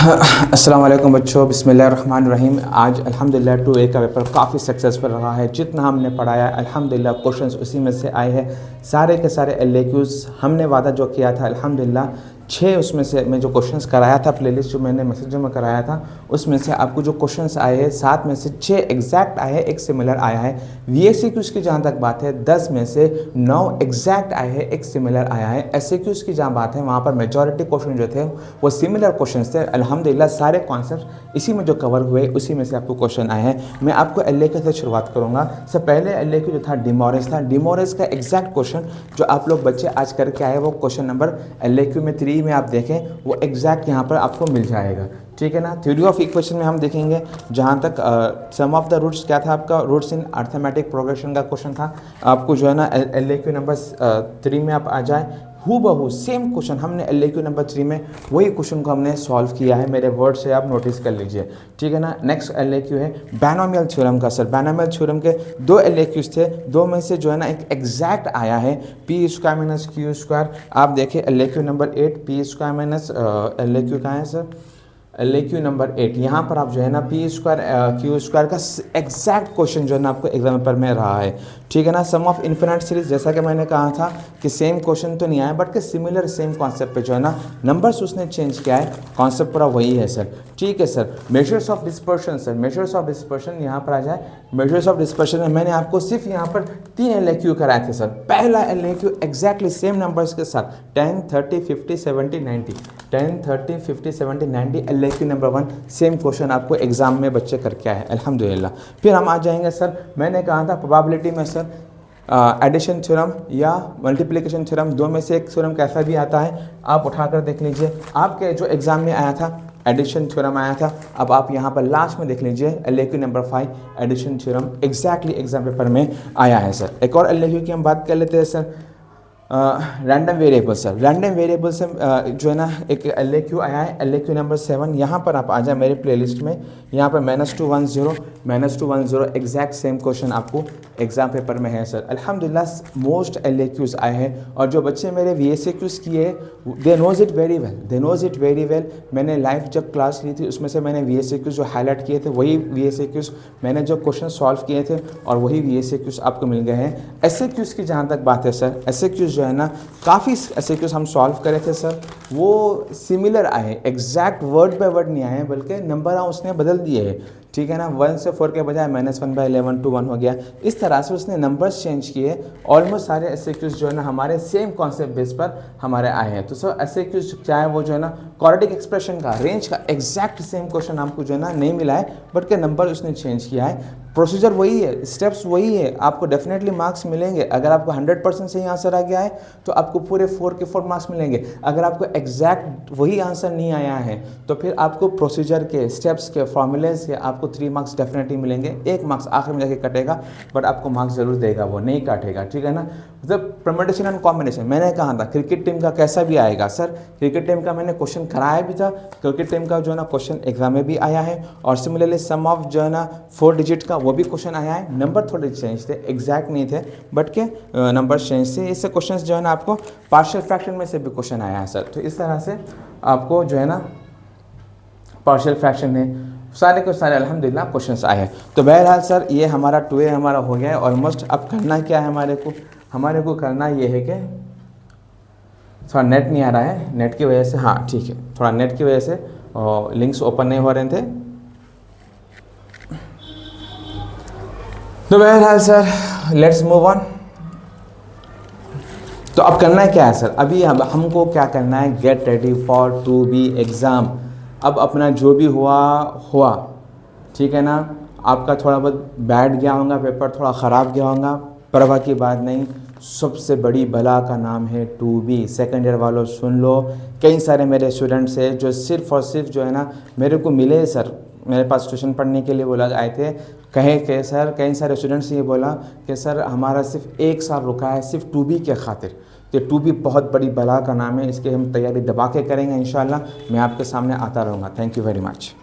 अस्सलाम वालेकुम बच्चों, बिस्मिल्लाहिर्रहमानिर्रहीम। आज अल्हम्दुलिल्लाह 2A का पेपर काफ़ी सक्सेसफुल रहा है। जितना हमने पढ़ाया अल्हम्दुलिल्लाह क्वेश्चंस उसी में से आए हैं। सारे के सारे LAQs हमने वादा जो किया था अल्हम्दुलिल्लाह 6 उसमें से मैं जो क्वेश्चंस कराया था प्लेलिस्ट जो मैंने मैसेज में कराया था उसमें से आपको जो क्वेश्चंस आए हैं 7 में से 6 एग्जैक्ट आए हैं, एक सिमिलर आया है। VACQs की जहाँ तक बात है 10 में से 9 एग्जैक्ट आए हैं, एक सिमिलर आया है। SAQs की जहाँ बात है वहाँ पर मेजॉरिटी क्वेश्चन जो थे वो सिमिलर क्वेश्चन थे। अल्हम्दुलिल्लाह सारे कॉन्सेप्ट इसी में जो कवर हुए उसी में से आपको क्वेश्चन आए हैं। मैं आपको LAQ से शुरुआत करूँगा। सबसे पहले LAQ जो था डिमोरेज था। डिमोरेज का एग्जैक्ट क्वेश्चन जो आप लोग बच्चे आज करके आए वो क्वेश्चन नंबर LAQ में 3 में आप देखें वो एग्जैक्ट यहाँ पर आपको मिल जाएगा, ठीक है ना। थ्योरी ऑफ इक्वेशन में हम देखेंगे जहाँ तक सम ऑफ द रूट्स क्या था आपका, रूट्स इन अर्थमेटिक प्रोग्रेशन का क्वेश्चन था। आपको जो है ना LAQ नंबर 3 में आप आ जाए हूबहू सेम क्वेश्चन हमने LAQ नंबर 3 में वही क्वेश्चन को हमने सॉल्व किया है। मेरे वर्ड से आप नोटिस कर लीजिए, ठीक है ना। नेक्स्ट LAQ है बायनोमियल थ्योरम का। सर बायनोमियल थ्योरम के 2 LAQs थे, 2 में से जो है ना एक एग्जैक्ट आया है p² - q²। आप देखिए LAQ नंबर 8 p² - LAQ कहाँ है सर, LAQ नंबर 8 यहाँ पर आप जो है ना p² q² का एग्जैक्ट क्वेश्चन जो है ना आपको एग्जाम पेपर में रहा है, ठीक है ना। सम ऑफ इन्फिनिट सीरीज जैसा कि मैंने कहा था कि सेम क्वेश्चन तो नहीं आया बट कि सिमिलर सेम कॉन्सेप्ट पे जो है ना नंबर्स उसने चेंज किया है, कॉन्सेप्ट पूरा वही है सर, ठीक है sir. Measures of dispersion sir, measures of dispersion यहाँ पर आ जाए। मेजर्स ऑफ डिस्पर्शन में मैंने आपको सिर्फ यहाँ पर 3 LAQ कराए थे सर। पहला LAQ एग्जैक्टली सेम नंबर्स के साथ 10, 30, 50, 70, 90, 10, 30, 50, 70, 90 LAQ नंबर 1 सेम क्वेश्चन आपको एग्जाम में बच्चे करके आए अल्हम्दुलिल्लाह। फिर हम आ जाएंगे सर, मैंने कहा था प्रोबेबिलिटी में सर एडिशन थ्योरम या मल्टीप्लिकेशन थ्योरम, दो में से एक थ्योरम कैसा भी आता है आप उठाकर देख लीजिए। आपके जो एग्जाम में आया था एडिशन थ्योरम आया था। अब आप यहाँ पर लास्ट में देख लीजिए LAQ number 5 addition theorem exactly exam paper में आया है सर। एक और LAQ की हम बात कर लेते हैं sir, random variable sir. Random variable से जो है ना एक LAQ आया है LAQ नंबर 7। यहाँ पर आप आ जाए मेरे प्लेलिस्ट में, यहाँ पर -210 एग्जैक्ट सेम क्वेश्चन आपको एग्जाम पेपर में है सर। अल्हम्दुलिल्लाह मोस्ट LAQs आए हैं और जो बच्चे मेरे VACQs किए they know it very well, they know it very well. मैंने लाइव जब क्लास ली थी उसमें से मैंने VACQs जो हाईलाइट किए थे वही VACQs मैंने जो क्वेश्चन सॉल्व किए थे और वही VACQs आपको मिल गए हैं। SAQs की जहाँ तक बात है सर, SAQs जो है ना काफ़ी SAQs हम सॉल्व करे थे सर, वो सिमिलर आए, एग्जैक्ट वर्ड बाय वर्ड नहीं आए बल्कि नंबर उसने बदल दिए हैं, ठीक है ना। 1 से 4 के बजाय -1/11 to 1 हो गया। इस तरह से उसने नंबर्स चेंज किए। ऑलमोस्ट सारे SAQs जो है ना हमारे सेम कॉन्सेप्ट बेस पर हमारे आए हैं। तो सर SAQs क्या है वो जो है ना क्वाड्रेटिक एक्सप्रेशन का रेंज का एग्जैक्ट सेम क्वेश्चन आपको जो है ना नहीं मिला है बट के नंबर उसने चेंज किया है। प्रोसीजर वही है, स्टेप्स वही है, आपको डेफिनेटली मार्क्स मिलेंगे। अगर आपको 100% सही आंसर आ गया है तो आपको पूरे 4 के 4 मार्क्स मिलेंगे। अगर आपको एग्जैक्ट वही आंसर नहीं आया है तो फिर आपको प्रोसीजर के स्टेप्स के फॉर्मूलेज के आपको 3 मार्क्स डेफिनेटली मिलेंगे। 1 मार्क्स आखिर में जाके कटेगा बट आपको मार्क्स ज़रूर देगा, वो नहीं काटेगा, ठीक है ना। मतलब परम्यूटेशन एंड कॉम्बिनेशन मैंने कहा था क्रिकेट टीम का कैसा भी आएगा सर, क्रिकेट टीम का मैंने क्वेश्चन कराया भी था। क्रिकेट टीम का जो है ना क्वेश्चन एग्जाम में भी आया है और सिमिलरली सम ऑफ जो है ना 4 डिजिट का वो भी क्वेश्चन आया है। नंबर थोड़े चेंज थे, एग्जैक्ट नहीं थे बट के नंबर चेंज थे। इससे क्वेश्चन जो है ना आपको पार्शियल फ्रैक्शन में से भी क्वेश्चन आया है सर। तो इस तरह से आपको जो है ना पार्शियल फ्रैक्शन में सारे को सारे अल्हम्दुलिल्लाह क्वेश्चंस आए हैं। तो बहरहाल सर ये हमारा 2A हमारा हो गया है ऑलमोस्ट। अब करना क्या है हमारे को करना ये है कि थोड़ा नेट नहीं आ रहा है, नेट की वजह से, हाँ ठीक है, थोड़ा नेट की वजह से लिंक्स ओपन नहीं हो रहे थे। तो बहरहाल सर लेट्स मूव ऑन। तो अब करना है क्या है सर, अभी हमको क्या करना है, get ready for 2B exam. अब अपना जो भी हुआ, ठीक है ना। आपका थोड़ा बहुत बैठ गया होगा पेपर, थोड़ा ख़राब गया होगा, परवाह की बात नहीं। सबसे बड़ी बला का नाम है 2B। सेकेंड ईयर वालों सुन लो, कई सारे मेरे स्टूडेंट्स हैं जो सिर्फ़ और सिर्फ जो है ना मेरे को मिले सर, मेरे पास ट्यूशन पढ़ने के लिए वो लोग आए थे, कहे कि सर कई सारे स्टूडेंट्स ये बोला कि सर हमारा सिर्फ 1 साल रुका है सिर्फ 2B के खातिर। तो 2B बहुत बड़ी बला का नाम है, इसकी हम तैयारी दबा के करेंगे इंशाल्लाह। मैं आपके सामने आता रहूँगा। Thank you very much.